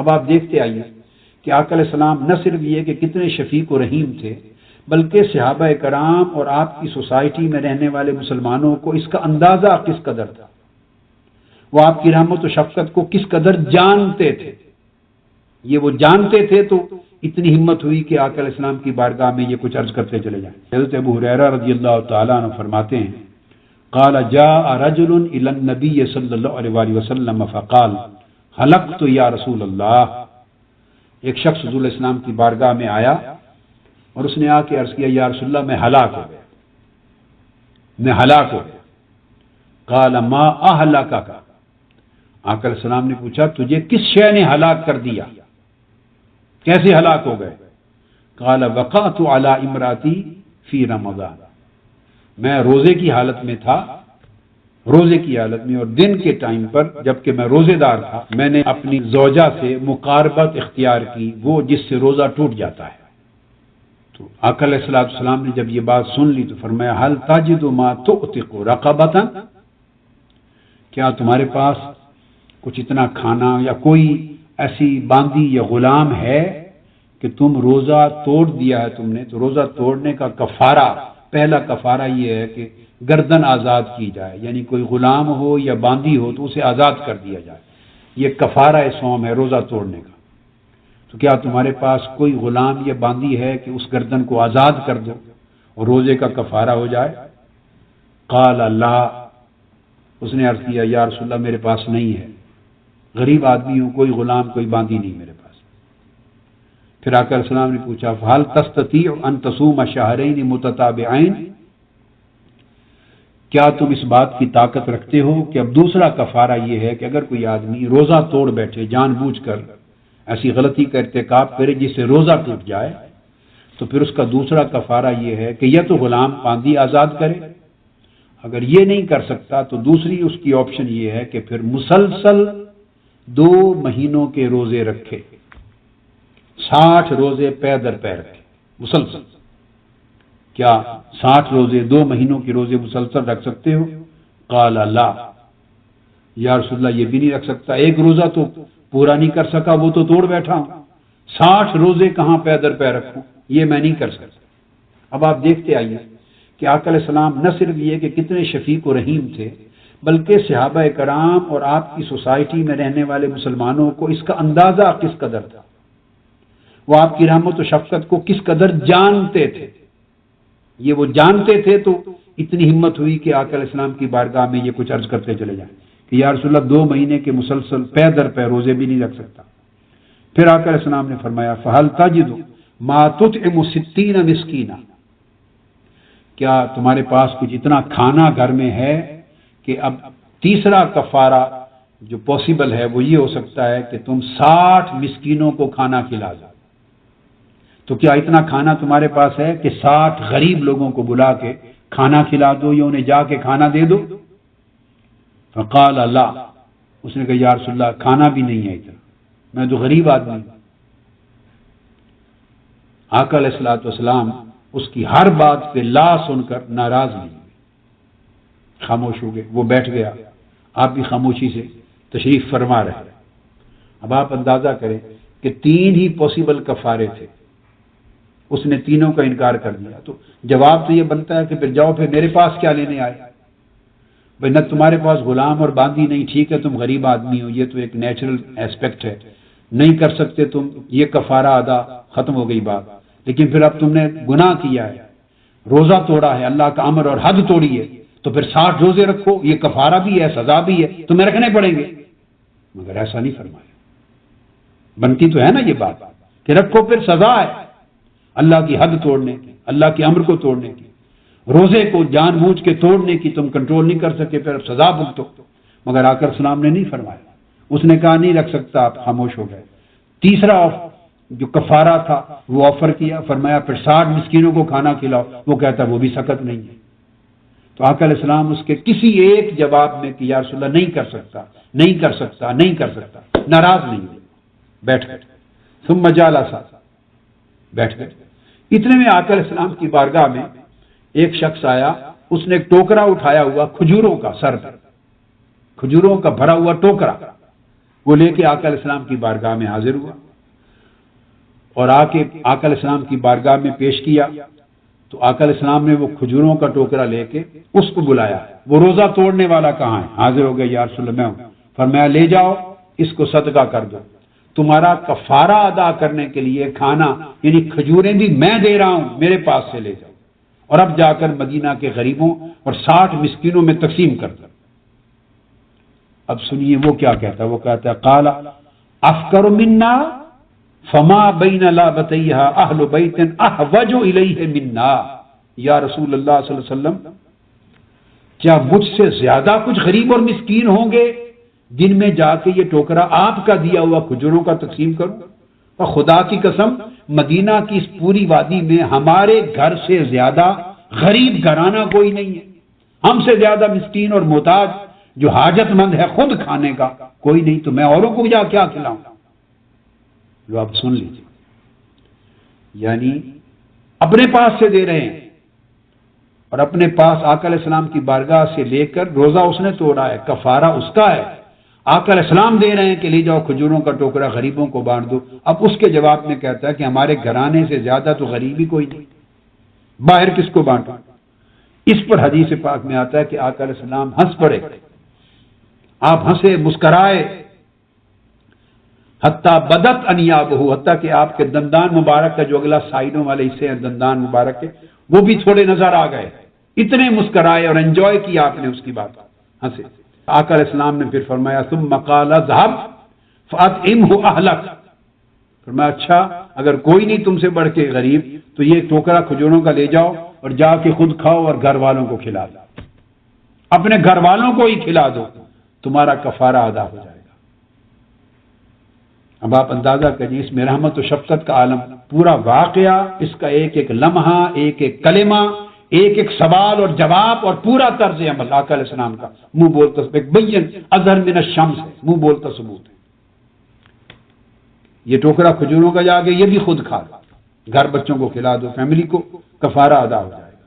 اب آپ دیکھتے آئیے کہ آقا علیہ السلام نہ صرف یہ کہ کتنے شفیق و رحیم تھے، بلکہ صحابہ کرام اور آپ کی سوسائٹی میں رہنے والے مسلمانوں کو اس کا اندازہ کس قدر تھا، وہ آپ کی رحمت و شفقت کو کس قدر جانتے تھے۔ یہ وہ جانتے تھے تو اتنی ہمت ہوئی کہ آقا علیہ السلام کی بارگاہ میں یہ کچھ عرض کرتے چلے جائیں۔ حضرت ابو ہریرہ رضی اللہ تعالیٰ عنہ فرماتے ہیں قال جاء رجل الى النبي صلی اللہ علیہ وآلہ وسلم فقال ہلکت یا رسول اللہ، ایک شخص حضور علیہ السلام کی بارگاہ میں آیا اور اس نے آ کے عرض کیا یا رسول اللہ میں ہلاک ہو گیا، میں ہلاک ہو گیا۔ قال ما اہلکک، آقا علیہ السلام نے پوچھا تجھے کس شے نے ہلاک کر دیا، کیسے ہلاک ہو گئے؟ قال وقعت علی امراتی فی رمضان، میں روزے کی حالت میں تھا، روزے کی حالت میں، اور دن کے ٹائم پر جبکہ میں روزے دار تھا میں نے اپنی زوجہ سے مقاربت اختیار کی، وہ جس سے روزہ ٹوٹ جاتا ہے۔ تو آقا علیہ السلام نے جب یہ بات سن لی تو فرمایا هل تجد ما تعتق رقبۃ، کیا تمہارے پاس کچھ اتنا کھانا یا کوئی ایسی باندی یا غلام ہے کہ تم روزہ توڑ دیا ہے تم نے، تو روزہ توڑنے کا کفارہ، پہلا کفارہ یہ ہے کہ گردن آزاد کی جائے، یعنی کوئی غلام ہو یا باندی ہو تو اسے آزاد کر دیا جائے، یہ کفارہ صوم ہے روزہ توڑنے کا۔ تو کیا تمہارے پاس کوئی غلام یا باندی ہے کہ اس گردن کو آزاد کر دو اور روزے کا کفارہ ہو جائے؟ قال لا، اس نے عرض کیا یا رسول اللہ میرے پاس نہیں ہے، غریب آدمی ہوں، کوئی غلام کوئی باندی نہیں میرے پاس۔ پھر آقا علیہ السلام نے پوچھا فَهَلْ تَسْتَطِيعُ أَن تَصُومَ شَهْرَيْنِ مُتَتَابِعَيْنِ، کیا تم اس بات کی طاقت رکھتے ہو کہ اب دوسرا کفارہ یہ ہے کہ اگر کوئی آدمی روزہ توڑ بیٹھے، جان بوجھ کر ایسی غلطی کا ارتکاب کرے جس سے روزہ ٹوٹ جائے، تو پھر اس کا دوسرا کفارہ یہ ہے کہ یا تو غلام باندی آزاد کرے، اگر یہ نہیں کر سکتا تو دوسری اس کی آپشن یہ ہے کہ پھر مسلسل 2 مہینوں کے روزے رکھے، 60 روزے پے در پے رکھے مسلسل۔ کیا 60 روزے 2 مہینوں کے روزے مسلسل رکھ سکتے ہو؟ قال لا، یا رسول اللہ یہ بھی نہیں رکھ سکتا، ایک روزہ تو پورا نہیں کر سکا وہ تو توڑ بیٹھا ہوں، 60 روزے کہاں پے در پے رکھوں، یہ میں نہیں کر سکتا۔ اب آپ دیکھتے آئیے کہ آقا علیہ السلام نہ صرف یہ کہ کتنے شفیق و رحیم تھے، بلکہ صحابہ کرام اور آپ کی سوسائٹی میں رہنے والے مسلمانوں کو اس کا اندازہ کس قدر تھا، وہ آپ کی رحمت و شفقت کو کس قدر جانتے تھے۔ یہ وہ جانتے تھے تو اتنی ہمت ہوئی کہ آقا علیہ السلام کی بارگاہ میں یہ کچھ عرض کرتے چلے جائیں کہ یا رسول اللہ 2 مہینے کے مسلسل پے در پے روزے بھی نہیں رکھ سکتا۔ پھر آقا علیہ السلام نے فرمایا فَهَلْ تَجِدُ مَا تُطْعِمُ 60 مسکینا، کیا تمہارے پاس کچھ اتنا کھانا گھر میں ہے کہ اب تیسرا کفارہ جو پاسبل ہے وہ یہ ہو سکتا ہے کہ تم 60 مسکینوں کو کھانا کھلا دو۔ تو کیا اتنا کھانا تمہارے پاس ہے کہ 60 غریب لوگوں کو بلا کے کھانا کھلا دو یا انہیں جا کے کھانا دے دو؟ فقال لا، اس نے کہا یا رسول اللہ کھانا بھی نہیں ہے اتنا، میں تو غریب آدمی ہوں۔ آقا علیہ الصلوۃ والسلام اس کی ہر بات پہ لا سن کر ناراض نہیں ہوئے، خاموش ہو گئے، وہ بیٹھ گیا، آپ بھی خاموشی سے تشریف فرما رہے۔ اب آپ اندازہ کریں کہ 3 ہی پاسبل کفارے تھے، اس نے تینوں کا انکار کر دیا، تو جواب تو یہ بنتا ہے کہ پھر جاؤ، پھر میرے پاس کیا لینے آئے؟ بھائی نہ تمہارے پاس غلام اور باندی نہیں، ٹھیک ہے تم غریب آدمی ہو، یہ تو ایک نیچرل ایسپیکٹ ہے، نہیں کر سکتے تم، یہ کفارہ ادا، ختم ہو گئی بات۔ لیکن پھر اب تم نے گناہ کیا ہے، روزہ توڑا ہے، اللہ کا امر اور حد توڑی ہے، تو پھر 60 روزے رکھو، یہ کفارہ بھی ہے، سزا بھی ہے، تمہیں رکھنے پڑیں گے۔ مگر ایسا نہیں فرمایا، بنتی تو ہے نا یہ بات کہ رکھو پھر سزا ہے، اللہ کی حد توڑنے کی، اللہ کے امر کو توڑنے کی، روزے کو جان بوجھ کے توڑنے کی تم کنٹرول نہیں کر سکے، پھر سزا بھگتو۔ مگر آقا السلام نے نہیں فرمایا، اس نے کہا نہیں رکھ سکتا، آپ خاموش ہو گئے۔ تیسرا جو کفارہ تھا وہ آفر کیا، فرمایا پھر 60 مسکینوں کو کھانا کھلاؤ، وہ کہتا وہ بھی سخت نہیں ہے۔ تو آقا علیہ السلام اس کے کسی ایک جواب میں کہ یا رسول اللہ نہیں کر سکتا، نہیں کر سکتا، نہیں کر سکتا، ناراض نہیں ہوئے، بیٹھ گئے۔ ثم جلس، بیٹھ گئے۔ اتنے میں آقا علیہ السلام کی بارگاہ میں ایک شخص آیا، اس نے ایک ٹوکرا اٹھایا ہوا کھجوروں کا، سر پر کھجوروں کا بھرا ہوا ٹوکرا، وہ لے کے آقا علیہ السلام کی بارگاہ میں حاضر ہوا اور آ کے آقا علیہ السلام کی بارگاہ میں پیش کیا تو آقا علیہ السلام نے وہ کھجوروں کا ٹوکرا لے کے اس کو بلایا. وہ روزہ توڑنے والا کہاں ہے؟ حاضر ہو گیا. یا رسول اللہ میں ہوں. فرمایا لے جاؤ اس کو صدقہ کر دو. تمہارا کفارہ ادا کرنے کے لیے کھانا یعنی کھجوریں بھی میں دے رہا ہوں، میرے پاس سے لے جاؤ اور اب جا کر مدینہ کے غریبوں اور 60 مسکینوں میں تقسیم کر دو. اب سنیے وہ کیا کہتا ہے. وہ کہتا ہے قال افکر منا فما بین لابتیہا اہل بیت احوج الیہ منا. یا رسول اللہ صلی اللہ علیہ وسلم کیا مجھ سے زیادہ کچھ غریب اور مسکین ہوں گے جن میں جا کے یہ ٹوکرا آپ کا دیا ہوا کھجوروں کا تقسیم کروں؟ اور خدا کی قسم مدینہ کی اس پوری وادی میں ہمارے گھر سے زیادہ غریب گھرانہ کوئی نہیں ہے، ہم سے زیادہ مسکین اور محتاج جو حاجت مند ہے خود کھانے کا کوئی نہیں، تو میں اوروں کو جا کیا کھلاؤں؟ جو آپ سن لیجیے، یعنی اپنے پاس سے دے رہے ہیں اور اپنے پاس آقا علیہ السلام کی بارگاہ سے لے کر روزہ اس نے توڑا ہے، کفارہ اس کا ہے. آقا علیہ السلام دے رہے ہیں کہ لے جاؤ کھجوروں کا ٹوکرا غریبوں کو بانٹ دو. اب اس کے جواب میں کہتا ہے کہ ہمارے گھرانے سے زیادہ تو غریب ہی کوئی نہیں، باہر کس کو بانٹو؟ اس پر حدیث پاک میں آتا ہے کہ آقا علیہ السلام ہنس پڑے. آپ ہنسے، مسکرائے، حتیٰ بدت انیابہ، حتیٰ کہ آپ کے دندان مبارک کا جو اگلا سائڈوں والے حصے ہیں دندان مبارک کے وہ بھی تھوڑے نظر آ گئے. اتنے مسکرائے اور انجوائے کیا آپ نے اس کی بات، ہنسے. آقا علیہ السلام نے پھر فرمایا ثم قال اذهب فاطعمه اهلك. فرمایا اچھا اگر کوئی نہیں تم سے بڑھ کے غریب تو یہ ٹوکرا کھجوروں کا لے جاؤ اور جا کے خود کھاؤ اور گھر والوں کو کھلا دو، اپنے گھر والوں کو ہی کھلا دو، تمہارا کفارہ ادا ہو جائے گا. اب آپ اندازہ کریے اس میں رحمت و شفقت کا عالم، پورا واقعہ، اس کا ایک ایک لمحہ، ایک ایک کلمہ، ایک ایک سوال اور جواب اور پورا طرز عمل آقا علیہ السلام کا منہ بولتا بین اظہر من الشمس ہے، منہ بولتا ثبوت ہے. یہ ٹوکرا کھجوروں کا جا کے یہ بھی خود کھا دو، گھر بچوں کو کھلا دو، فیملی کو، کفارہ ادا ہو جائے گا.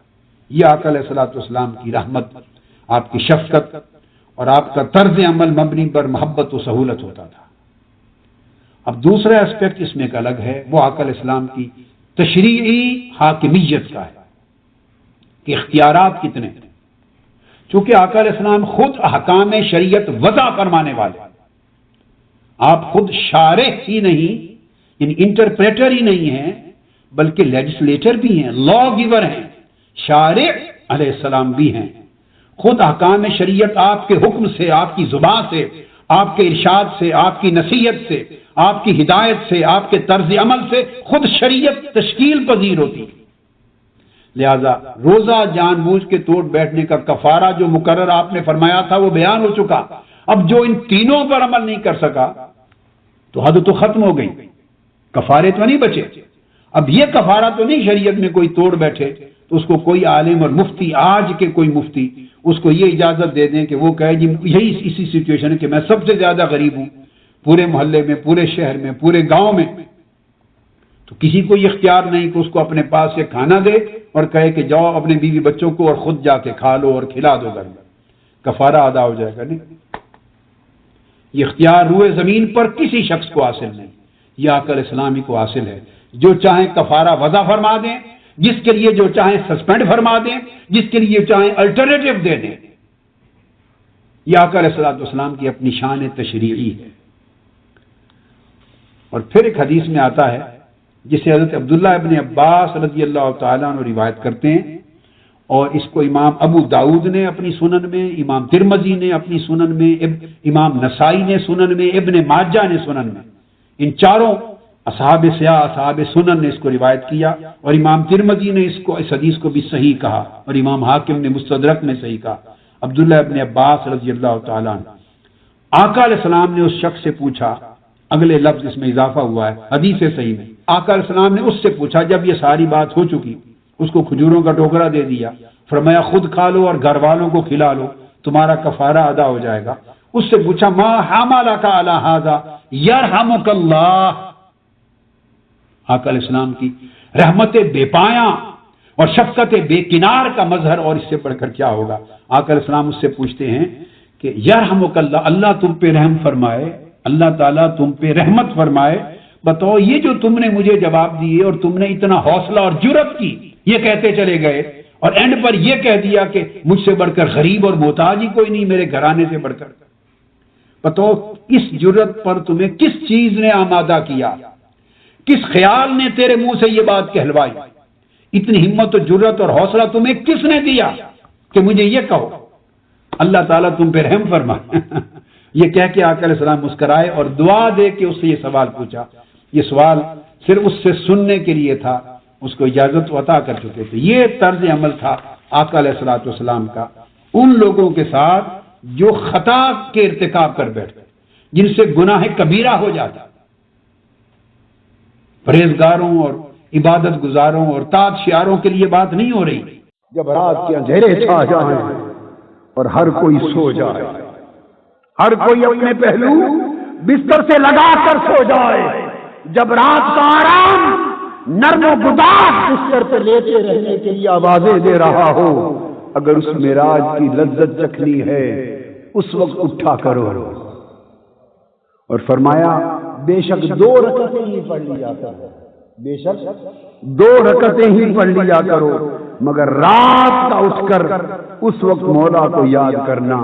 یہ آقا علیہ السلام کی رحمت، آپ کی شفقت اور آپ کا طرز عمل مبنی پر محبت و سہولت ہوتا تھا. اب دوسرا اسپیکٹ اس میں ایک الگ ہے، وہ آقا علیہ السلام کی تشریعی حاکمیت کا ہے کہ اختیارات کتنے ہیں. چونکہ آقا علیہ السلام خود احکام شریعت وضع فرمانے والے، آپ خود شارح ہی نہیں یعنی انٹرپریٹر ہی نہیں ہیں بلکہ لیجسلیٹر بھی ہیں، لا گیور ہیں، شارع علیہ السلام بھی ہیں. خود احکام شریعت آپ کے حکم سے، آپ کی زبان سے، آپ کے ارشاد سے، آپ کی نصیحت سے، آپ کی ہدایت سے، آپ کے طرز عمل سے خود شریعت تشکیل پذیر ہوتی. لہذا روزہ جان بوجھ کے توڑ بیٹھنے کا کفارہ جو مقرر آپ نے فرمایا تھا وہ بیان ہو چکا. اب جو ان تینوں پر عمل نہیں کر سکا تو حد تو ختم ہو گئی، کفارے تو نہیں بچے. اب یہ کفارہ تو نہیں شریعت میں کوئی توڑ بیٹھے تو اس کو کوئی عالم اور مفتی، آج کے کوئی مفتی اس کو یہ اجازت دے دیں کہ وہ کہے جی یہی اسی سچویشن ہے کہ میں سب سے زیادہ غریب ہوں پورے محلے میں، پورے شہر میں، پورے گاؤں میں، تو کسی کو یہ اختیار نہیں کہ اس کو اپنے پاس سے کھانا دے اور کہے کہ جاؤ اپنے بیوی بچوں کو اور خود جا کے کھا لو اور کھلا دو گھر میں، کفارہ ادا ہو جائے گا. نہیں، یہ اختیار روئے زمین پر کسی شخص کو حاصل نہیں، یہ آقا علیہ السلام ہی کو حاصل ہے. جو چاہیں کفارہ وضع فرما دیں، جس کے لیے جو چاہیں سسپینڈ فرما دیں، جس کے لیے چاہیں الٹرنیٹو دے دیں. یہ آقا علیہ السلام کی اپنی شان تشریعی ہے. اور پھر ایک حدیث میں آتا ہے جسے حضرت عبداللہ ابن عباس رضی اللہ تعالیٰ عنہ روایت کرتے ہیں، اور اس کو امام ابو داؤد نے اپنی سنن میں، امام ترمذی نے اپنی سنن میں، امام نسائی نے سنن میں، ابن ماجہ نے سنن میں، ان چاروں اصحاب سیاہ، اصحاب سنن نے اس کو روایت کیا، اور امام ترمذی نے اس حدیث کو بھی صحیح کہا، اور امام حاکم نے مستدرک میں صحیح کہا. عبداللہ ابن عباس رضی اللہ تعالیٰ عنہ، آقا علیہ السلام نے اس شخص سے پوچھا، اگلے لفظ اس میں اضافہ ہوا ہے حدیث صحیح میں، آقا علیہ السلام نے اس سے پوچھا جب یہ ساری بات ہو چکی، اس کو کھجوروں کا ٹوکرا دے دیا، فرمایا خود کھا لو اور گھر والوں کو کھلا لو، تمہارا کفارہ ادا ہو جائے گا. اس سے پوچھا ما حملک علی ھذا یرحمک اللہ. آقا علیہ السلام کی رحمت بے پایاں اور شفقت بے کنار کا مظہر اور اس سے بڑھ کر کیا ہوگا. آقا علیہ السلام اس سے پوچھتے ہیں کہ یرحمک اللہ، اللہ تم پہ رحم فرمائے، اللہ تعالیٰ تم پہ رحمت فرمائے. بتاؤ یہ جو تم نے مجھے جواب دیے اور تم نے اتنا حوصلہ اور جرت کی، یہ کہتے چلے گئے اور اینڈ پر یہ کہہ دیا کہ مجھ سے بڑھ کر غریب اور محتاج ہی کوئی نہیں میرے گھرانے سے بڑھ کر. بتاؤ اس جرت پر تمہیں کس چیز نے آمادہ کیا، کس خیال نے تیرے منہ سے یہ بات کہلوائی؟ اتنی ہمت و جرت اور حوصلہ تمہیں کس نے دیا کہ مجھے یہ کہو؟ اللہ تعالیٰ تم پہ رحم فرمائے. یہ کہہ کے آقا علیہ السلام مسکرائے اور دعا دے کے اس سے یہ سوال پوچھا. یہ سوال صرف اس سے سننے کے لیے تھا، اس کو اجازت عطا کر چکے تھے. یہ طرز عمل تھا آقا علیہ السلام کا ان لوگوں کے ساتھ جو خطا کے ارتکاب کر بیٹھتے، جن سے گناہ کبیرہ ہو جاتا. پرہیزگاروں اور عبادت گزاروں اور طاعت شیاروں کے لیے بات نہیں ہو رہی. جب رات کے اندھیرے چھا جائیں اور ہر کوئی سو جائے، ہر کوئی اپنے پہلو بستر سے لگا کر سو جائے، جب رات کا آرام نرم و گداز بستر پہ لیتے رہنے کے لیے آوازیں دے رہا ہو، اگر اس معراج کی لذت چکھنی ہے اس وقت اٹھا کرو. اور فرمایا بے شک 2 رکعتیں ہی پڑھ لیا کرو، بے شک 2 رکعتیں ہی پڑھ لیا کرو، مگر رات کا اٹھ کر اس وقت مولا کو یاد کرنا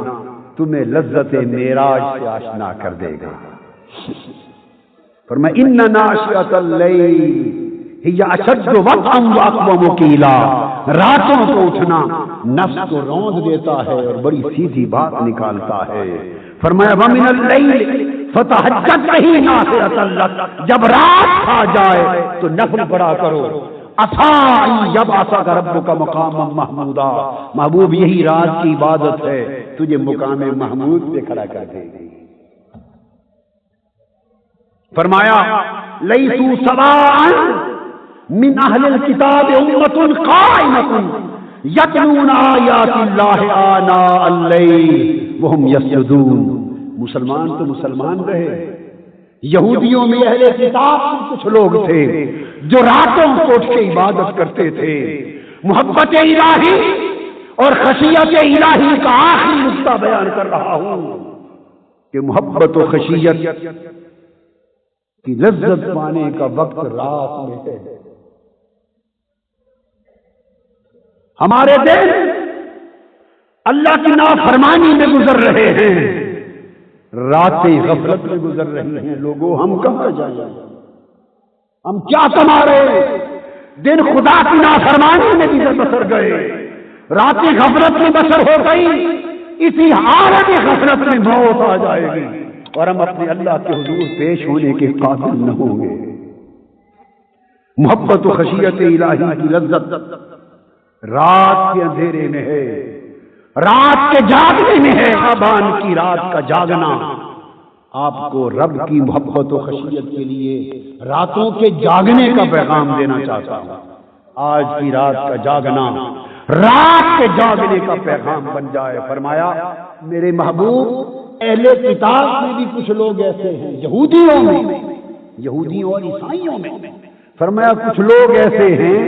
تمہیں لذت معراج سے آشنا کر دے گا. فرمایا ان ناشئۃ اللیل ہی اشد وطئا واقوم قیلا، راتوں کو اٹھنا نفس کو روند دیتا ہے اور بڑی سیدھی بات نکالتا ہے. فرمایا ومن اللیل فتہجد بہ نافلۃ لک، جب رات کھا جائے تو نفل پڑھا کرو. عسیٰ ان یبعثک ربک مقاما محمودا، محبوب یہی رات کی عبادت ہے، تجھے مقام محمود پہ کھڑا کر دے گی. فرمایا لیسوا سواء من اہل الکتاب امۃ قائمۃ یتلون آیات اللہ آناء اللیل وہم یسجدون. مسلمان تو مسلمان رہے، یہودیوں میں اہل کتاب کچھ لوگ تھے جو راتوں کو اٹھ کے عبادت کرتے تھے. محبت الہی اور خشیت الہی کا آخری نقطہ بیان کر رہا ہوں کہ محبت و خشیت کی لذت پانے کا وقت رات میں ہے. ہمارے دل اللہ کی نافرمانی میں گزر رہے ہیں، راتیں غفلت میں گزر رہی ہیں. لوگوں ہم کہاں جائیں، ہم کیا کما رہے؟ دن خدا کی نافرمانی میں بھی بسر گئے، راتیں غفلت میں بسر ہو گئی. اسی حالت غفلت میں موت آ جائے گی اور ہم اپنے اللہ کے حضور پیش ہونے کے قابل نہ ہوں گے. محبت و خشیت الہی کی لذت رات کے اندھیرے میں ہے، رات کے جاگنے میں ہے. شعبان کی رات کا جاگنا آپ کو رب کی محبت و خشیت کے لیے راتوں کے جاگنے کا پیغام دینا چاہتا ہوں. آج کی رات کا جاگنا رات کے جاگنے کا پیغام بن جائے. فرمایا میرے محبوب اہل کتاب میں بھی کچھ لوگ ایسے ہیں، یہودیوں میں، یہودیوں اور عیسائیوں میں. فرمایا کچھ لوگ ایسے ہیں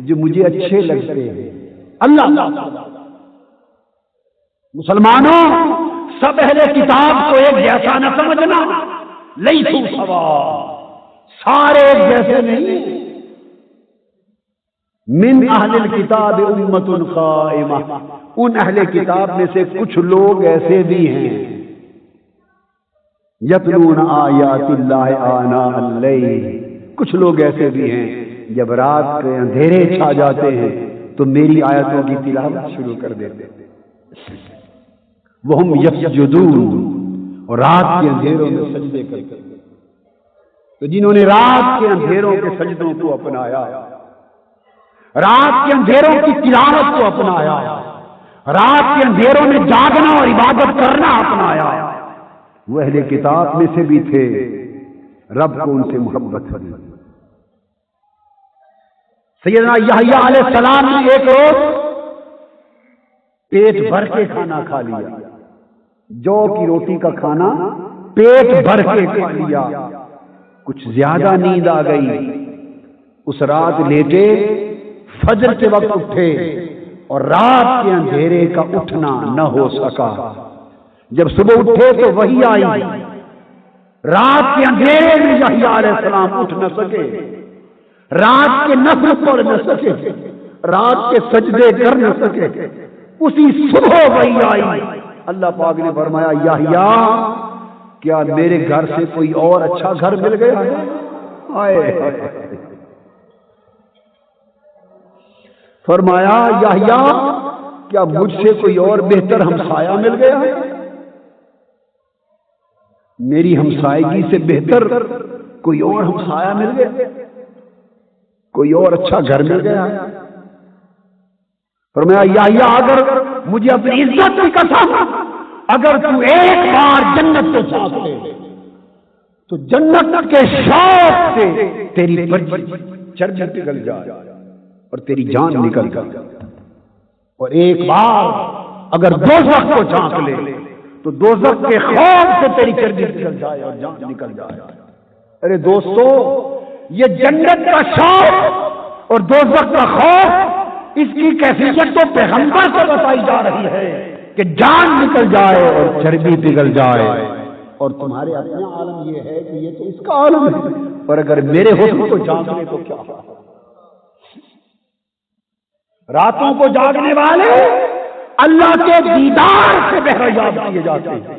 جو مجھے اچھے لگتے ہیں. اللہ مسلمانوں سب اہل کتاب کو ایک جیسا نہ سمجھنا، لیسوا سواء، سارے ایک جیسے نہیں. من اہل الکتاب امۃ قائمہ، ان اہل کتاب میں سے کچھ لوگ ایسے بھی ہیں یتلون آیات اللہ آناء اللیل، کچھ لوگ ایسے بھی ہیں جب رات کے اندھیرے چھا جاتے ہیں تو میری آیتوں کی تلاوت شروع کر دیتے ہیں. وہم یسجدون، اور رات کے اندھیروں میں سجدے کرتے ہیں. تو جنہوں نے رات کے اندھیروں کے سجدوں کو اپنایا، رات کے اندھیروں کی تلاوت کو اپنایا، رات کے اندھیروں میں جاگنا اور عبادت کرنا اپنایا، وہ اہل کتاب میں سے بھی تھے. رب کو ان سے محبت ہوئی. سیدنا یحییٰ علیہ السلام نے ایک روز پیٹ بھر کے کھانا کھا لیا، جو کی روٹی کا کھانا پیٹ بھر کے کھا لیا. کچھ زیادہ نیند آ گئی، اس رات لیٹے، فجر کے وقت اٹھے اور رات کے اندھیرے کا اٹھنا نہ ہو سکا. جب صبح اٹھے تو وحی آئی رات کے اندھیرے میں یحییٰ علیہ السلام اٹھ نہ سکے، رات کے نفل پڑھ نہ سکے، رات کے سجدے کر نہ سکے، اسی صبح وحی آئی، اللہ پاک نے فرمایا یحییٰ کیا میرے گھر سے کوئی اور اچھا گھر مل گیا ہے؟ آئے فرمایا یحییٰ کیا مجھ سے کوئی اور بہتر ہمسایہ مل گیا ہے؟ میری ہمسائیگی سے بہتر کوئی اور ہمسایہ مل گیا، کوئی اور اچھا گھر مل گیا ہے؟ فرمایا یحییٰ اگر مجھے اپنی عزت کی قسم، اگر تو ایک بار جنت کو چاہ لے تو جنت کے شوق سے تیری چربی پگھل جائے اور تیری جان نکل جائے، اور ایک بار اگر دوزخ کو چاہ لے تو دوزخ کے خوف سے تیری چربی نکل جائے اور جان نکل جائے۔ ارے دوستو، یہ جنت کا شوق اور دوزخ کا خوف، اس کی کیفیت تو پیغمبر سے بتائی جا رہی ہے کہ جان نکل جائے اور چربی پگھل جائے، اور تمہارے اپنے عالم یہ ہے کہ یہ تو اس کا عالم ہے، اور اگر میرے حسن کو جان لے تو کیا؟ راتوں کو جاگنے والے اللہ کے دیدار سے بہرہ یاب کیے جاتے ہیں،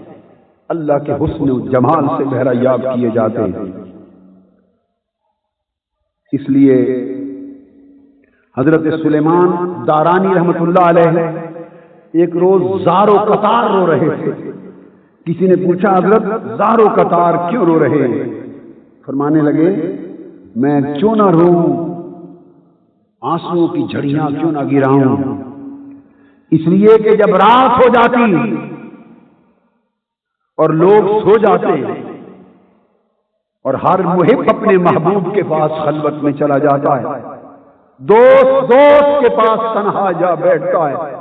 اللہ کے حسن و جمال سے بہرہ یاب کیے جاتے ہیں۔ اس لیے حضرت سلیمان دارانی رحمت اللہ علیہ ایک روز زار و قطار رو رہے تھے۔ کسی نے پوچھا حضرت زار و قطار کیوں رو رہے ہیں؟ فرمانے لگے میں کیوں نہ روں، آنسوؤں کی جھڑیاں کیوں نہ گراؤں، اس لیے کہ جب رات ہو جاتی اور لوگ سو جاتے اور ہر محب اپنے محبوب کے پاس خلوت میں چلا جاتا ہے، دوست کے پاس تنہا جا بیٹھتا ہے،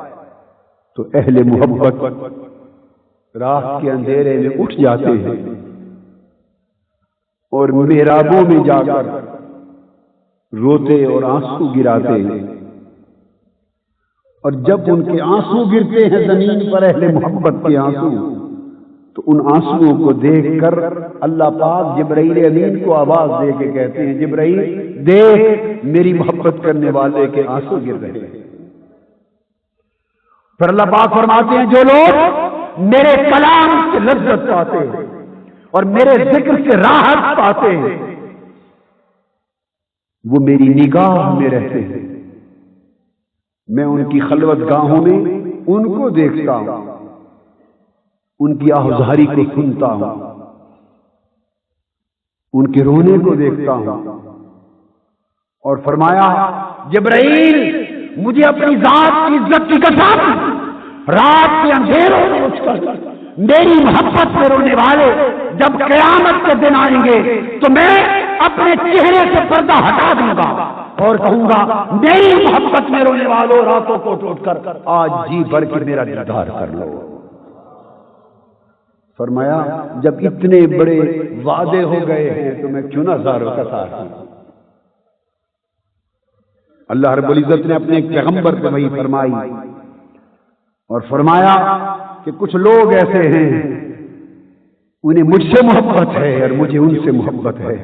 تو اہل محبت رات کے اندھیرے میں اٹھ جاتے ہیں اور محرابوں میں جا کر روتے اور آنسو گراتے ہیں، اور جب ان کے آنسو گرتے ہیں زمین پر، اہل محبت کے آنسو، تو ان آنسوؤں کو دیکھ کر اللہ پاک جبرائیل امین کو آواز دے کے کہتے ہیں جبرائیل دیکھ میری محبت کرنے والے کے آنسو گر رہے ہیں۔ پھر اللہ پاک فرماتے ہیں جو لوگ میرے کلام سے لذت پاتے ہیں اور میرے ذکر سے راحت پاتے ہیں وہ میری نگاہ میں رہتے ہیں، میں ان کی خلوت گاہوں میں ان کو دیکھتا ہوں، ان کی آہذاری کو سنتا ہوں، ان کے رونے کو دیکھتا ہوں۔ اور فرمایا جبرائیل مجھے اپنی ذات کی عزت کی قسم، رات کے اندھیروں میں اٹھ کر میری محبت میں رونے والے جب قیامت کے دن آئیں گے تو میں اپنے چہرے سے پردہ ہٹا دوں گا اور کہوں گا میری محبت میں رونے والوں راتوں کو اٹھ کر آج جی بھر کے میرا دیدار کر لو۔ فرمایا جب اتنے بڑے وعدے ہو گئے ہیں تو میں کیوں نہ زار و قطار ہوں۔ اللہ رب العزت نے اپنے ایک پیغمبر پہ وحی فرمائی اور فرمایا کہ کچھ لوگ ایسے ہیں انہیں مجھ سے محبت ہے اور مجھے ان سے محبت ہے،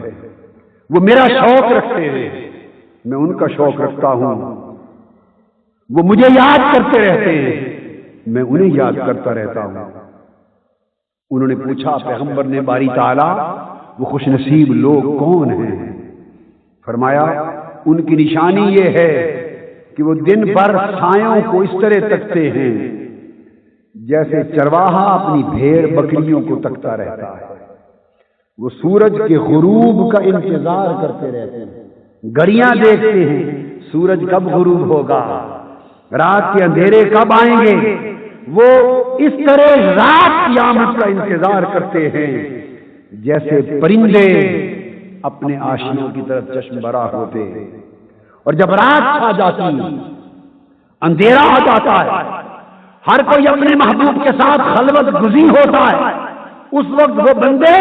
وہ میرا شوق رکھتے ہیں، میں ان کا شوق رکھتا ہوں، وہ مجھے یاد کرتے رہتے ہیں، میں انہیں یاد کرتا رہتا ہوں۔ انہوں نے پوچھا پیغمبر نے باری تعالیٰ وہ خوش نصیب لوگ کون ہیں؟ فرمایا ان کی نشانی یہ ہے کہ وہ دن بھر سایوں کو اس طرح تکتے ہیں جیسے چرواہا اپنی بھیڑ بکریوں کو تکتا رہتا ہے، وہ سورج کے غروب کا انتظار کرتے رہتے ہیں، گھڑیاں دیکھتے ہیں سورج کب غروب ہوگا، رات کے اندھیرے کب آئیں گے، وہ اس طرح رات کی آمد کا انتظار کرتے ہیں جیسے پرندے اپنے آشیوں کی طرف چشم برا ہوتے ہیں۔ اور جب رات چھا جاتی اندھیرا ہو جاتا ہے، ہر کوئی اپنے محبوب کے ساتھ خلوت گزین ہوتا ہے، اس وقت وہ بندے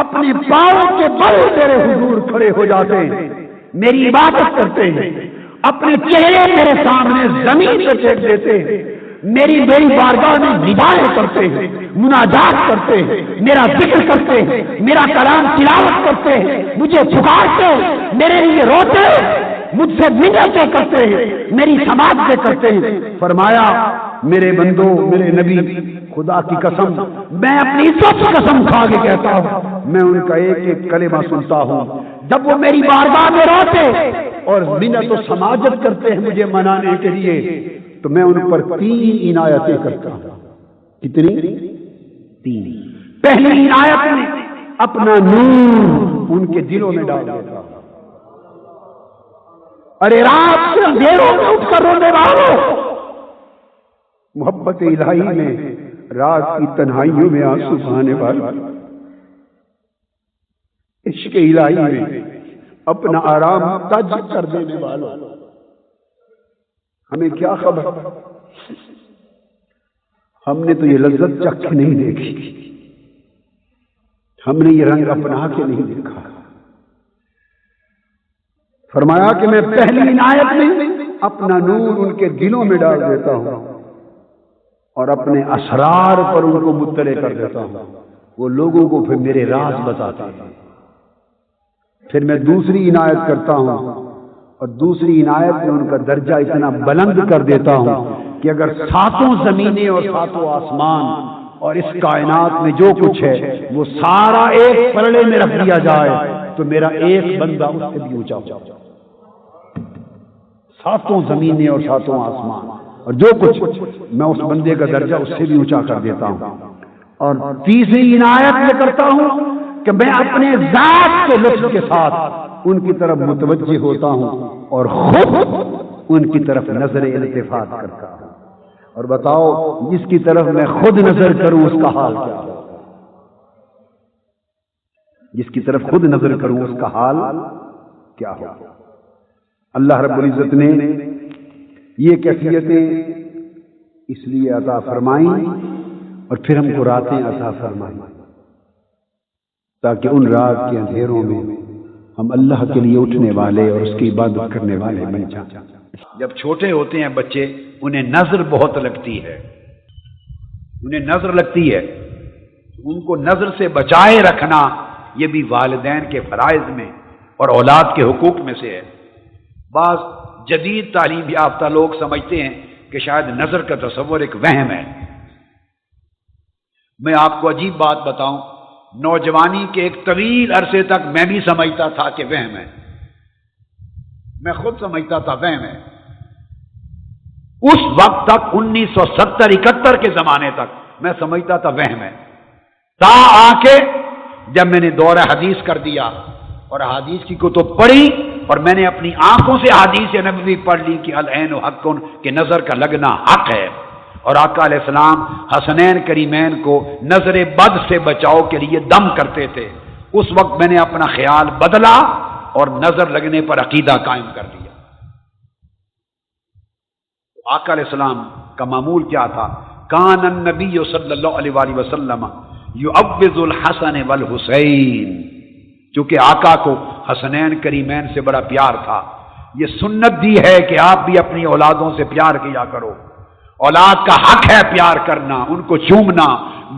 اپنے پاؤں کے بل میرے حضور کھڑے ہو جاتے ہیں، میری عبادت کرتے ہیں، اپنے چہرے میرے سامنے زمین پہ پھینک دیتے ہیں، میری بارگاہ میں ندائیں کرتے ہیں، مناجات کرتے ہیں، میرا ذکر کرتے ہیں، میرا کلام تلاوت کرتے ہیں، مجھے پکارتے ہیں، میرے لیے روتے ہیں، مجھ سے منتیں کرتے ہیں، میری سماعت سے کرتے ہیں۔ فرمایا میرے بندو، میرے نبی، خدا کی قسم میں اپنی عزت کی قسم کھا کے کہتا ہوں، میں ان کا ایک ایک کلمہ سنتا ہوں جب وہ میری بارگاہ میں روتے اور منت و سماجت کرتے ہیں مجھے منانے کے لیے، تو میں ان پر 3 عنایتیں کرتا ہوں۔ کتنی؟ 3۔ پہلی عنایت میں اپنا نور ان کے دلوں میں ڈال دیتا ہوں۔ ارے رات سے اندھیروں میں اٹھ کر رونے والوں، محبت الہی میں رات کی تنہائیوں میں آنسو بہانے والوں، عشق الہی میں اپنا آرام تج کر دینے والوں، ہمیں کیا خبر؟ ہم نے تو یہ لذت چکھ نہیں دیکھی، ہم نے یہ رنگ اپنا کے نہیں دیکھا۔ فرمایا کہ میں پہلی عنایت میں اپنا نور ان کے دلوں میں ڈال دیتا ہوں اور اپنے اسرار پر ان کو مطلع کر دیتا ہوں، وہ لوگوں کو پھر میرے راز بتاتے ہیں۔ پھر میں دوسری عنایت کرتا ہوں اور دوسری عنایت میں ان کا درجہ اتنا بلند کر دیتا ہوں کہ اگر 7 زمینیں اور 7 آسمان اور اس کائنات میں جو کچھ ہے وہ سارا ایک پلڑے میں رکھ دیا جائے تو میرا ایک بندہ اس سے بھی اونچا ہو۔ 7 زمینیں اور 7 آسمان اور جو کچھ، میں اس بندے کا درجہ اس سے بھی اونچا کر دیتا ہوں۔ اور تیسری عنایت میں کرتا ہوں کہ میں اپنے ذات کے لطف کے ساتھ ان کی طرف متوجہ ہوتا ہوں اور خود ان کی طرف نظر التفات کرتا ہوں۔ اور بتاؤ جس کی طرف میں خود نظر کروں اس کا حال کیا ہو؟ جس کی طرف خود نظر کروں اس کا حال کیا ہو؟ اللہ رب العزت نے یہ کیفیتیں اس لیے عطا فرمائیں اور پھر ہم کو راتیں عطا فرمائیں تاکہ ان رات کے اندھیروں میں ہم اللہ کے لیے اٹھنے والے اور اس کی عبادت کرنے والے بن جائیں۔ جب چھوٹے ہوتے ہیں بچے انہیں نظر بہت لگتی ہے، انہیں نظر لگتی ہے، ان کو نظر سے بچائے رکھنا یہ بھی والدین کے فرائض میں اور اولاد کے حقوق میں سے ہے۔ بعض جدید تعلیم یافتہ لوگ سمجھتے ہیں کہ شاید نظر کا تصور ایک وہم ہے۔ میں آپ کو عجیب بات بتاؤں، نوجوانی کے ایک طویل عرصے تک میں بھی سمجھتا تھا کہ وہم ہے، میں خود سمجھتا تھا وہم ہے۔ اس وقت تک 1970-71 کے زمانے تک میں سمجھتا تھا وہم ہے، تا آ کے جب میں نے دورہ حدیث کر دیا اور حدیث کی کتب پڑھی اور میں نے اپنی آنکھوں سے حدیث نبوی پڑھ لی کہ العین حق، کہ نظر کا لگنا حق ہے، اور آقا علیہ السلام حسنین کریمین کو نظر بد سے بچاؤ کے لیے دم کرتے تھے، اس وقت میں نے اپنا خیال بدلا اور نظر لگنے پر عقیدہ قائم کر لیا۔ آقا علیہ السلام کا معمول کیا تھا؟ کان النبی صلی اللہ علیہ وآلہ وسلم یعوذ الحسن والحسین، چونکہ آقا کو حسنین کریمین سے بڑا پیار تھا، یہ سنت دی ہے کہ آپ بھی اپنی اولادوں سے پیار کیا کرو۔ اولاد کا حق ہے پیار کرنا، ان کو چومنا،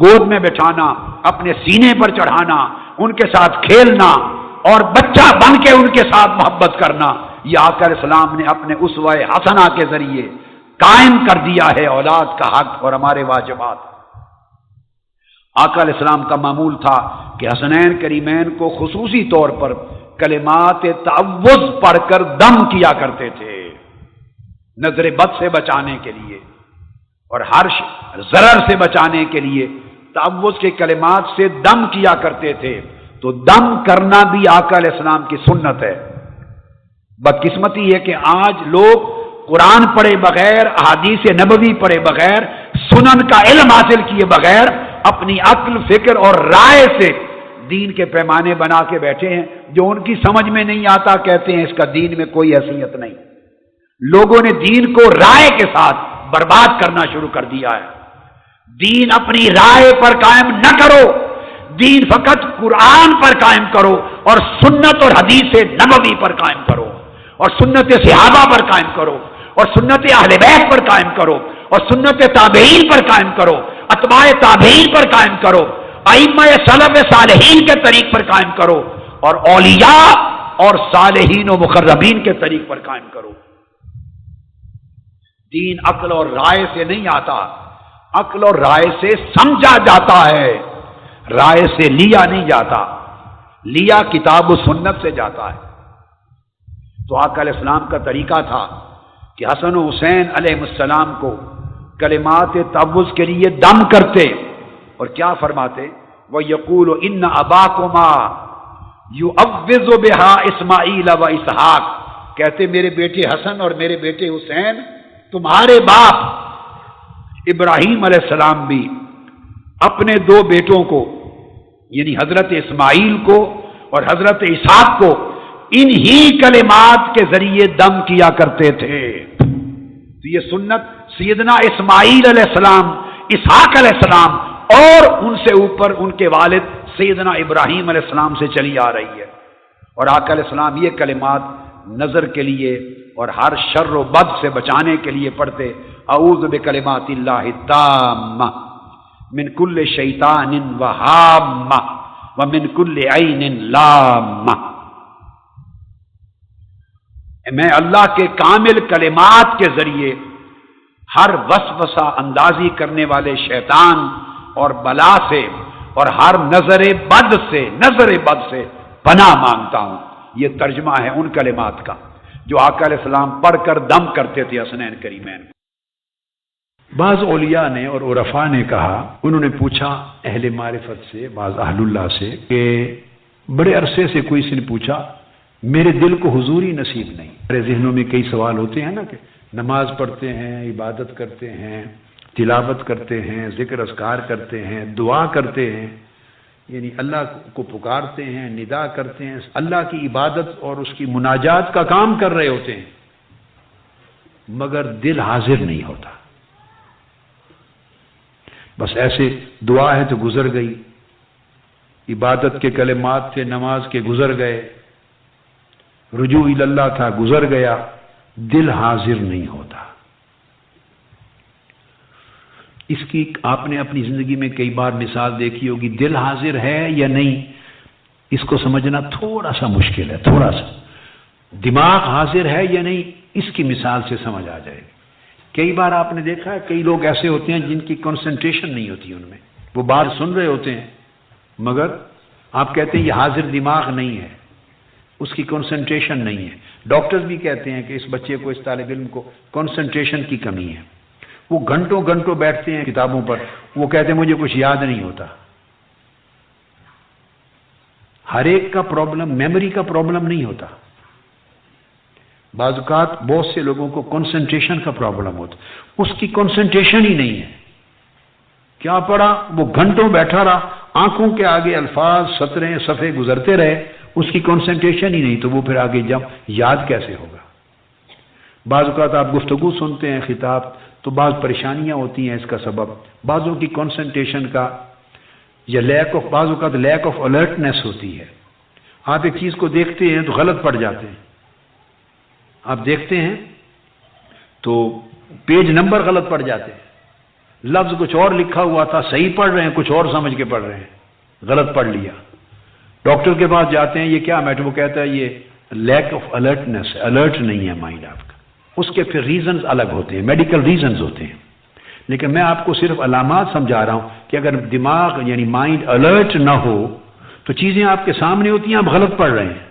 گود میں بٹھانا، اپنے سینے پر چڑھانا، ان کے ساتھ کھیلنا اور بچہ بن کے ان کے ساتھ محبت کرنا، یہ آقا علیہ السلام نے اپنے اسوہ حسنہ کے ذریعے قائم کر دیا ہے اولاد کا حق اور ہمارے واجبات۔ آقا علیہ السلام کا معمول تھا کہ حسنین کریمین کو خصوصی طور پر کلمات تعوذ پڑھ کر دم کیا کرتے تھے، نظر بد سے بچانے کے لیے اور ہر ضرر سے بچانے کے لیے تعوذ کے کلمات سے دم کیا کرتے تھے۔ تو دم کرنا بھی آقا علیہ السلام کی سنت ہے۔ بدقسمتی ہے کہ آج لوگ قرآن پڑھے بغیر، احادیث نبوی پڑھے بغیر، سنن کا علم حاصل کیے بغیر اپنی عقل، فکر اور رائے سے دین کے پیمانے بنا کے بیٹھے ہیں جو ان کی سمجھ میں نہیں آتا، کہتے ہیں اس کا دین میں کوئی حیثیت نہیں۔ لوگوں نے دین کو رائے کے ساتھ برباد کرنا شروع کر دیا ہے۔ دین اپنی رائے پر قائم نہ کرو، دین فقط قرآن پر قائم کرو اور سنت اور حدیث نبوی پر قائم کرو اور سنت صحابہ پر قائم کرو اور سنت اہل بیت پر قائم کرو اور سنت تابعین پر قائم کرو، اتباع تابعین پر قائم کرو، ائمہ سلف صالحین کے طریق پر قائم کرو، اور اولیاء اور صالحین و مقربین کے طریق پر قائم کرو۔ دین عقل اور رائے سے نہیں آتا، عقل اور رائے سے سمجھا جاتا ہے، رائے سے لیا نہیں جاتا، لیا کتاب و سنت سے جاتا ہے۔ تو آقا علیہ السلام کا طریقہ تھا کہ حسن و حسین علیہ السلام کو کلمات تعوذ کے لیے دم کرتے اور کیا فرماتے؟ وَيَقُولُ إِنَّ أَبَاكُمَا يُعَوِّذُ بِهَا إِسْمَاعِيلَ وَإِسْحَاقَ، کہتے میرے بیٹے حسن اور میرے بیٹے حسین، تمہارے باپ ابراہیم علیہ السلام بھی اپنے دو بیٹوں کو یعنی حضرت اسماعیل کو اور حضرت اسحاق کو انہی کلمات کے ذریعے دم کیا کرتے تھے۔ تو یہ سنت سیدنا اسماعیل علیہ السلام، اسحاق علیہ السلام اور ان سے اوپر ان کے والد سیدنا ابراہیم علیہ السلام سے چلی آ رہی ہے۔ اور آقا علیہ السلام یہ کلمات نظر کے لیے اور ہر شر و بد سے بچانے کے لیے پڑھتے، اعوذ بکلمات اللہ التامہ من کل شیطان وہامہ ومن کل عین لامہ، میں اللہ کے کامل کلمات کے ذریعے ہر وسوسہ اندازی کرنے والے شیطان اور بلا سے اور ہر نظر بد سے پناہ مانگتا ہوں۔ یہ ترجمہ ہے ان کلمات کا جو آقا علیہ السلام پڑھ کر دم کرتے تھے حسنین کریمین۔ بعض اولیاء نے اور عرفاء نے کہا، انہوں نے پوچھا اہل معرفت سے، بعض اہل اللہ سے، کہ بڑے عرصے سے کوئی سے نے پوچھا میرے دل کو حضوری نصیب نہیں۔ میرے ذہنوں میں کئی سوال ہوتے ہیں نا کہ نماز پڑھتے ہیں، عبادت کرتے ہیں، تلاوت کرتے ہیں، ذکر اذکار کرتے ہیں، دعا کرتے ہیں، یعنی اللہ کو پکارتے ہیں، ندا کرتے ہیں، اللہ کی عبادت اور اس کی مناجات کا کام کر رہے ہوتے ہیں، مگر دل حاضر نہیں ہوتا۔ بس ایسے دعا ہے تو گزر گئی، عبادت کے کلمات تھے نماز کے گزر گئے، رجوع اللہ تھا گزر گیا، دل حاضر نہیں ہوتا۔ اس کی آپ نے اپنی زندگی میں کئی بار مثال دیکھی ہوگی، دل حاضر ہے یا نہیں اس کو سمجھنا تھوڑا سا مشکل ہے، تھوڑا سا دماغ حاضر ہے یا نہیں اس کی مثال سے سمجھ آ جائے گی۔ کئی بار آپ نے دیکھا ہے کئی لوگ ایسے ہوتے ہیں جن کی کنسنٹریشن نہیں ہوتی ان میں، وہ بات سن رہے ہوتے ہیں مگر آپ کہتے ہیں یہ حاضر دماغ نہیں ہے، اس کی کنسنٹریشن نہیں ہے۔ ڈاکٹرز بھی کہتے ہیں کہ اس بچے کو، اس طالب علم کو کنسنٹریشن کی کمی ہے، وہ گھنٹوں گھنٹوں بیٹھتے ہیں کتابوں پر، وہ کہتے ہیں مجھے کچھ یاد نہیں ہوتا۔ ہر ایک کا پرابلم میموری کا پرابلم نہیں ہوتا، بعض اوقات بہت سے لوگوں کو کنسنٹریشن کا پرابلم ہوتا، اس کی کنسنٹریشن ہی نہیں ہے، کیا پڑھا وہ گھنٹوں بیٹھا رہا، آنکھوں کے آگے الفاظ سطریں صفحے گزرتے رہے، اس کی کنسنٹریشن ہی نہیں، تو وہ پھر آگے جب یاد کیسے ہوگا؟ بعض اوقات آپ گفتگو سنتے ہیں خطاب تو بعض پریشانیاں ہوتی ہیں اس کا سبب، بعضوں کی کنسنٹریشن کا یا بعض اوقات لیک آف الرٹنس ہوتی ہے۔ آپ ایک چیز کو دیکھتے ہیں تو غلط پڑ جاتے ہیں، آپ دیکھتے ہیں تو پیج نمبر غلط پڑ جاتے ہیں، لفظ کچھ اور لکھا ہوا تھا صحیح پڑھ رہے ہیں، کچھ اور سمجھ کے پڑھ رہے ہیں، غلط پڑھ لیا۔ ڈاکٹر کے پاس جاتے ہیں، یہ کیا میٹر، وہ کہتا ہے یہ لیک آف الرٹنس ہے، الرٹ نہیں ہے مائنڈ آپ کا۔ اس کے پھر ریزنز الگ ہوتے ہیں، میڈیکل ریزنز ہوتے ہیں، لیکن میں آپ کو صرف علامات سمجھا رہا ہوں کہ اگر دماغ یعنی مائنڈ الرٹ نہ ہو تو چیزیں آپ کے سامنے ہوتی ہیں، آپ غلط پڑھ رہے ہیں۔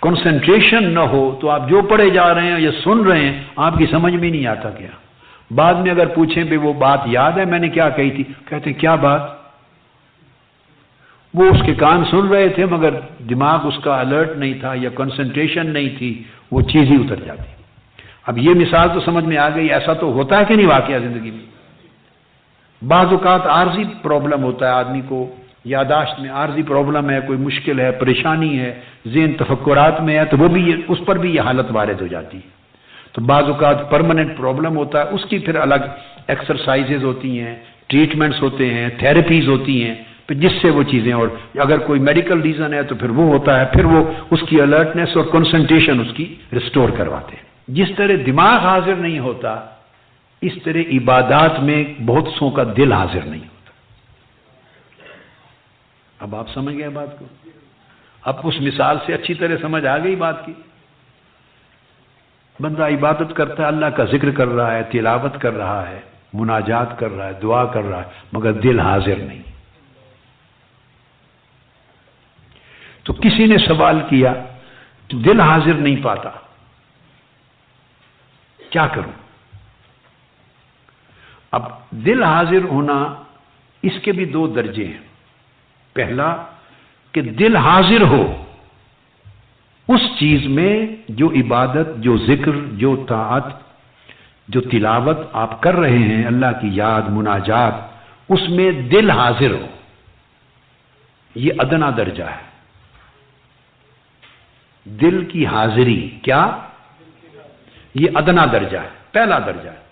کنسنٹریشن نہ ہو تو آپ جو پڑھے جا رہے ہیں یا سن رہے ہیں آپ کی سمجھ میں نہیں آتا کیا۔ بعد میں اگر پوچھیں بھی وہ بات یاد ہے میں نے کیا کہی تھی، کہتے ہیں کیا بات، وہ اس کے کان سن رہے تھے مگر دماغ اس کا الرٹ نہیں تھا یا کنسنٹریشن نہیں تھی، وہ چیز ہی اتر جاتی۔ اب یہ مثال تو سمجھ میں آ گئی، ایسا تو ہوتا ہے کہ نہیں واقعہ زندگی میں؟ بعض اوقات عارضی پرابلم ہوتا ہے آدمی کو، یاداشت میں عارضی پرابلم ہے، کوئی مشکل ہے، پریشانی ہے، ذہن تفکرات میں ہے، تو وہ بھی اس پر بھی یہ حالت وارد ہو جاتی ہے۔ تو بعض اوقات پرماننٹ پرابلم ہوتا ہے، اس کی پھر الگ ایکسرسائزز ہوتی ہیں، ٹریٹمنٹس ہوتے ہیں، تھیراپیز ہوتی ہیں، پھر جس سے وہ چیزیں، اور اگر کوئی میڈیکل ریزن ہے تو پھر وہ ہوتا ہے، پھر وہ اس کی الرٹنس اور کنسنٹریشن اس کی ریسٹور کرواتے ہیں۔ جس طرح دماغ حاضر نہیں ہوتا اس طرح عبادات میں بہت سو کا دل حاضر نہیں ہوتا. اب آپ سمجھ گئے بات کو؟ اب اس مثال سے اچھی طرح سمجھ آ گئی بات کی. بندہ عبادت کرتا ہے، اللہ کا ذکر کر رہا ہے، تلاوت کر رہا ہے، مناجات کر رہا ہے، دعا کر رہا ہے، مگر دل حاضر نہیں. تو کسی نے سوال کیا دل حاضر نہیں پاتا، کیا کروں؟ اب دل حاضر ہونا اس کے بھی دو درجے ہیں. پہلا کہ دل حاضر ہو اس چیز میں جو عبادت، جو ذکر، جو طاعت، جو تلاوت آپ کر رہے ہیں، اللہ کی یاد، مناجات، اس میں دل حاضر ہو. یہ ادنا درجہ ہے. دل کی حاضری کیا؟ یہ ادنا درجہ ہے، پہلا درجہ ہے.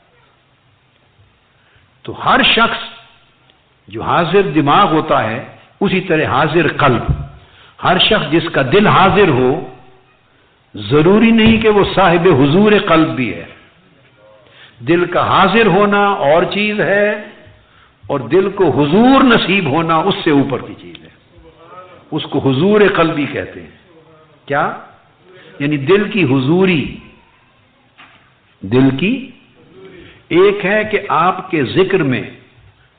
تو ہر شخص جو حاضر دماغ ہوتا ہے اسی طرح حاضر قلب. ہر شخص جس کا دل حاضر ہو، ضروری نہیں کہ وہ صاحب حضور قلب بھی ہے. دل کا حاضر ہونا اور چیز ہے، اور دل کو حضور نصیب ہونا اس سے اوپر کی چیز ہے. اس کو حضور قلبی کہتے ہیں. کیا؟ یعنی دل کی حضوری. دل کی ایک ہے کہ آپ کے ذکر میں،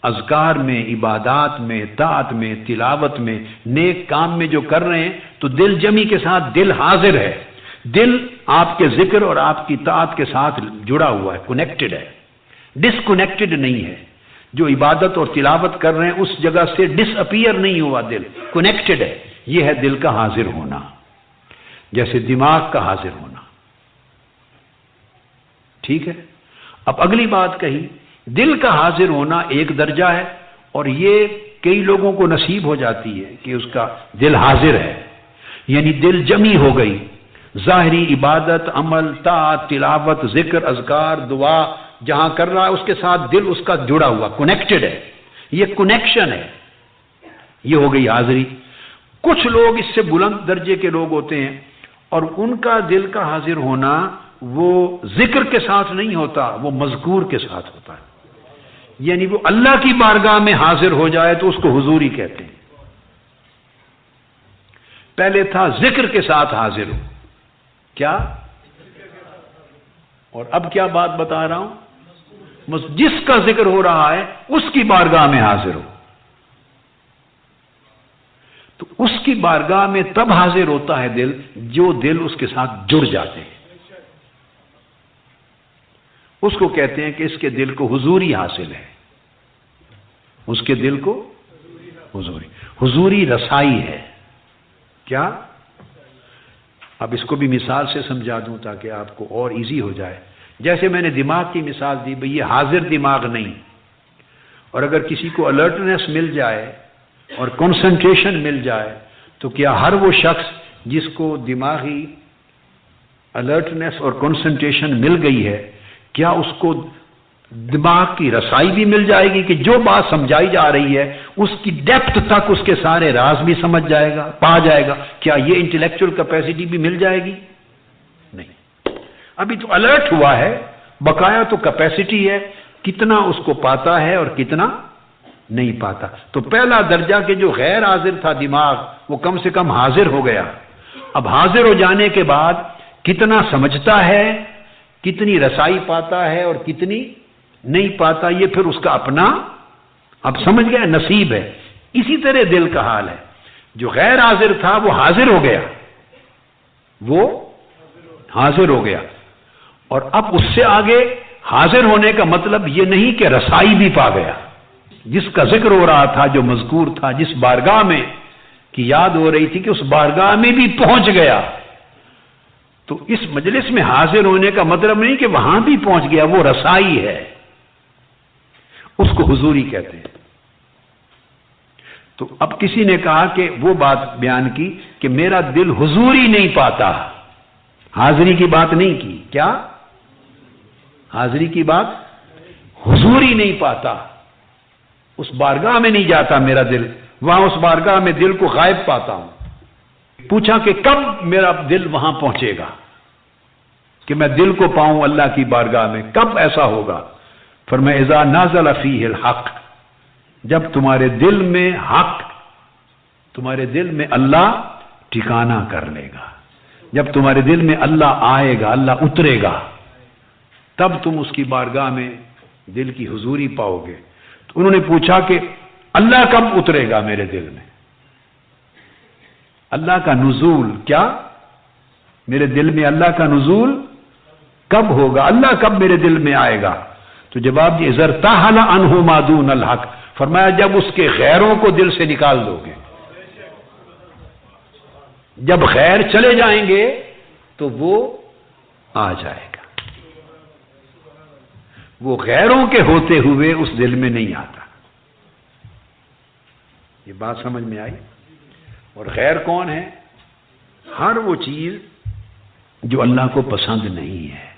اذکار میں، عبادات میں، طاعت میں، تلاوت میں، نیک کام میں جو کر رہے ہیں تو دل جمی کے ساتھ دل حاضر ہے. دل آپ کے ذکر اور آپ کی طاعت کے ساتھ جڑا ہوا ہے، کنیکٹڈ ہے، ڈسکنیکٹڈ نہیں ہے. جو عبادت اور تلاوت کر رہے ہیں اس جگہ سے ڈس اپیئر نہیں ہوا، دل کنیکٹڈ ہے. یہ ہے دل کا حاضر ہونا، جیسے دماغ کا حاضر ہونا. ٹھیک ہے؟ اب اگلی بات کہی، دل کا حاضر ہونا ایک درجہ ہے، اور یہ کئی لوگوں کو نصیب ہو جاتی ہے کہ اس کا دل حاضر ہے، یعنی دل جمی ہو گئی. ظاہری عبادت، عمل، طاعت، تلاوت، ذکر، اذکار، دعا جہاں کر رہا ہے اس کے ساتھ دل اس کا جڑا ہوا، کنیکٹڈ ہے. یہ کنیکشن ہے، یہ ہو گئی حاضری. کچھ لوگ اس سے بلند درجے کے لوگ ہوتے ہیں اور ان کا دل کا حاضر ہونا وہ ذکر کے ساتھ نہیں ہوتا، وہ مذکور کے ساتھ ہوتا ہے. یعنی وہ اللہ کی بارگاہ میں حاضر ہو جائے تو اس کو حضوری کہتے ہیں. پہلے تھا ذکر کے ساتھ حاضر ہو. کیا؟ اور اب کیا بات بتا رہا ہوں؟ جس کا ذکر ہو رہا ہے اس کی بارگاہ میں حاضر ہو. تو اس کی بارگاہ میں تب حاضر ہوتا ہے دل جو دل اس کے ساتھ جڑ جاتے ہیں. اس کو کہتے ہیں کہ اس کے دل کو حضوری حاصل ہے. اس کے دل کو حضوری رسائی ہے. کیا؟ اب اس کو بھی مثال سے سمجھا دوں تاکہ آپ کو اور ایزی ہو جائے. جیسے میں نے دماغ کی مثال دی، بھئی یہ حاضر دماغ نہیں، اور اگر کسی کو الرٹنس مل جائے اور کنسنٹریشن مل جائے تو کیا ہر وہ شخص جس کو دماغی الرٹنس اور کنسنٹریشن مل گئی ہے، کیا اس کو دماغ کی رسائی بھی مل جائے گی کہ جو بات سمجھائی جا رہی ہے اس کی ڈیپتھ تک اس کے سارے راز بھی سمجھ جائے گا، پا جائے گا؟ کیا یہ انٹلیکچوئل کیپیسٹی بھی مل جائے گی؟ نہیں. ابھی تو الرٹ ہوا ہے، بقایا تو کیپیسٹی ہے، کتنا اس کو پاتا ہے اور کتنا نہیں پاتا. تو پہلا درجہ کہ جو غیر حاضر تھا دماغ، وہ کم سے کم حاضر ہو گیا. اب حاضر ہو جانے کے بعد کتنا سمجھتا ہے، کتنی رسائی پاتا ہے اور کتنی نہیں پاتا، یہ پھر اس کا اپنا، اب سمجھ گئے، نصیب ہے. اسی طرح دل کا حال ہے. جو غیر حاضر تھا وہ حاضر ہو گیا، وہ حاضر ہو گیا. اور اب اس سے آگے حاضر ہونے کا مطلب یہ نہیں کہ رسائی بھی پا گیا. جس کا ذکر ہو رہا تھا، جو مذکور تھا، جس بارگاہ میں کی یاد ہو رہی تھی کہ اس بارگاہ میں بھی پہنچ گیا. تو اس مجلس میں حاضر ہونے کا مطلب نہیں کہ وہاں بھی پہنچ گیا، وہ رسائی ہے، اس کو حضوری کہتے ہیں. تو اب کسی نے کہا کہ وہ بات بیان کی کہ میرا دل حضوری نہیں پاتا. حاضری کی بات نہیں کی. کیا؟ حاضری کی بات، حضوری نہیں پاتا، اس بارگاہ میں نہیں جاتا میرا دل، وہاں اس بارگاہ میں دل کو غائب پاتا ہوں. پوچھا کہ کب میرا دل وہاں پہنچے گا کہ میں دل کو پاؤں اللہ کی بارگاہ میں، کب ایسا ہوگا؟ فرمایا اذا نازل فیہ الحق، جب تمہارے دل میں حق، تمہارے دل میں اللہ ٹھکانہ کر لے گا، جب تمہارے دل میں اللہ آئے گا، اللہ اترے گا، تب تم اس کی بارگاہ میں دل کی حضوری پاؤ گے۔ تو انہوں نے پوچھا کہ اللہ کب اترے گا میرے دل میں؟ اللہ کا نزول کیا؟ میرے دل میں اللہ کا نزول کب ہوگا؟ اللہ کب میرے دل میں آئے گا؟ تو جواب یہ اذا ارتحل عنہ ما دون الحق، فرمایا جب اس کے غیروں کو دل سے نکال دو گے، جب غیر چلے جائیں گے تو وہ آ جائے گا، وہ غیروں کے ہوتے ہوئے اس دل میں نہیں آتا۔ یہ بات سمجھ میں آئی؟ اور غیر کون ہے؟ ہر وہ چیز جو اللہ کو پسند نہیں ہے،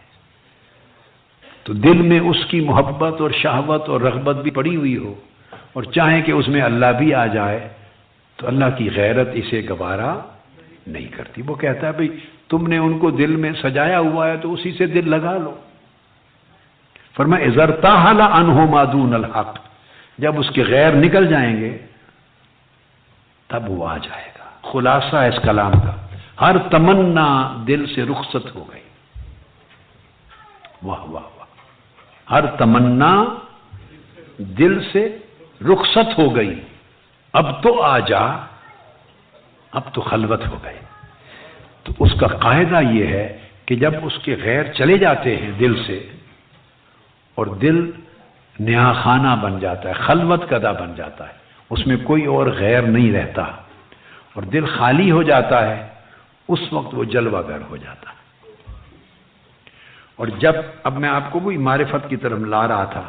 تو دل میں اس کی محبت اور شہوت اور رغبت بھی پڑی ہوئی ہو اور چاہیں کہ اس میں اللہ بھی آ جائے، تو اللہ کی غیرت اسے گوارا نہیں کرتی۔ وہ کہتا ہے بھئی تم نے ان کو دل میں سجایا ہوا ہے تو اسی سے دل لگا لو۔ فرمایا اذا ارتحل عنہ ما دون الحق، جب اس کے غیر نکل جائیں گے تب وہ آ جائے گا۔ خلاصہ ہے اس کلام کا، ہر تمنا دل سے رخصت ہو گئی۔ واہ واہ واہ، ہر تمنا دل سے رخصت ہو گئی، اب تو آ جا، اب تو خلوت ہو گئی۔ تو اس کا قاعدہ یہ ہے کہ جب اس کے غیر چلے جاتے ہیں دل سے اور دل نیا خانہ بن جاتا ہے، خلوت کدہ بن جاتا ہے، اس میں کوئی اور غیر نہیں رہتا اور دل خالی ہو جاتا ہے، اس وقت وہ جلوہ گر ہو جاتا ہے۔ اور جب اب میں آپ کو وہی معرفت کی طرف لا رہا تھا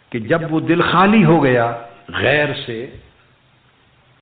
کہ جب وہ دل خالی ہو گیا غیر سے